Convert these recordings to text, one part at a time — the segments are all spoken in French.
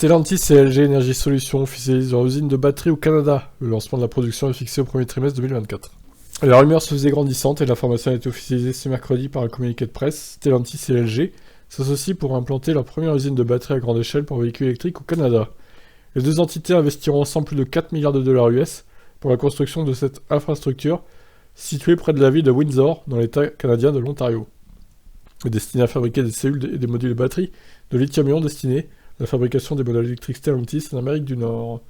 Stellantis et LG Energy Solutions officialisent leur usine de batterie au Canada. Le lancement de la production est fixé au premier trimestre 2024. La rumeur se faisait grandissante et l'information a été officialisée ce mercredi par un communiqué de presse. Stellantis et LG s'associent pour implanter leur première usine de batterie à grande échelle pour véhicules électriques au Canada. Les deux entités investiront ensemble plus de 4 milliards de dollars US pour la construction de cette infrastructure située près de la ville de Windsor, dans l'État canadien de l'Ontario. Destinée à fabriquer des cellules et des modules de batterie de lithium-ion destinés à la fabrication des modèles électriques Stellantis en Amérique du Nord.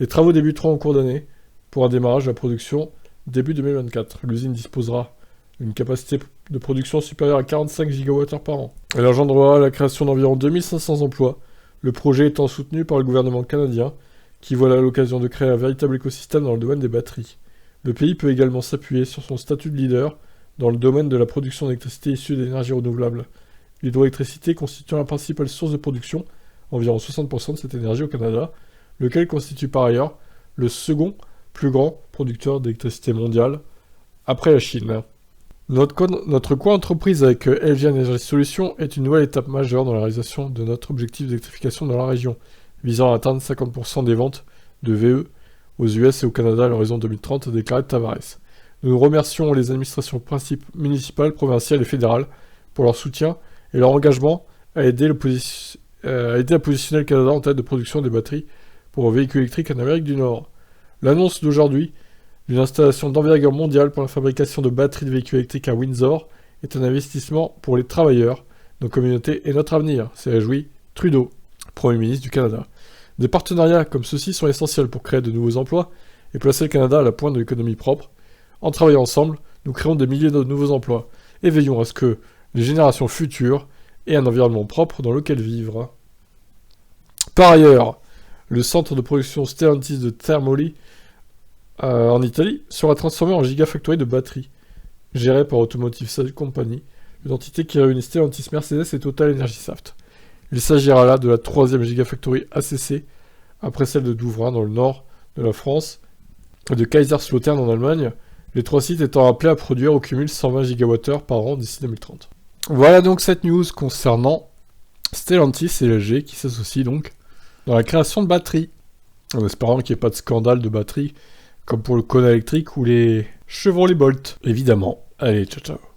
Les travaux débuteront en cours d'année pour un démarrage de la production début 2024. L'usine disposera d'une capacité de production supérieure à 45 gigawattheures par an. Elle engendrera la création d'environ 2500 emplois, le projet étant soutenu par le gouvernement canadien, qui voit là l'occasion de créer un véritable écosystème dans le domaine des batteries. Le pays peut également s'appuyer sur son statut de leader dans le domaine de la production d'électricité issue d'énergies renouvelables. L'hydroélectricité constituant la principale source de production, environ 60% de cette énergie au Canada, lequel constitue par ailleurs le second plus grand producteur d'électricité mondiale, après la Chine. Notre co-entreprise avec LG Energy Solutions est une nouvelle étape majeure dans la réalisation de notre objectif d'électrification dans la région, visant à atteindre 50% des ventes de VE aux US et au Canada à l'horizon 2030, a déclaré Tavares. Nous remercions les administrations municipales, provinciales et fédérales pour leur soutien et leur engagement à aider à positionner le Canada en tête de production des batteries pour véhicules électriques en Amérique du Nord. L'annonce d'aujourd'hui d'une installation d'envergure mondiale pour la fabrication de batteries de véhicules électriques à Windsor est un investissement pour les travailleurs, nos communautés et notre avenir, s'est réjoui Trudeau, Premier ministre du Canada. Des partenariats comme ceux-ci sont essentiels pour créer de nouveaux emplois et placer le Canada à la pointe de l'économie propre. En travaillant ensemble, nous créons des milliers de nouveaux emplois et veillons à ce que les générations futures aient un environnement propre dans lequel vivre. Par ailleurs, le centre de production Stellantis de Termoli en Italie sera transformé en gigafactory de batteries, géré par Automotive Cell Company, une entité qui réunit Stellantis, Mercedes et Total Energy Saft. Il s'agira là de la troisième gigafactory ACC, après celle de Douvrin dans le nord de la France et de Kaiserslautern en Allemagne, les trois sites étant appelés à produire au cumul 120 gigawattheures par an d'ici 2030. Voilà donc cette news concernant Stellantis et LG qui s'associent donc dans la création de batteries, en espérant qu'il n'y ait pas de scandale de batteries comme pour le Kona électrique ou les Chevrolet Bolt, évidemment. Allez, ciao ciao.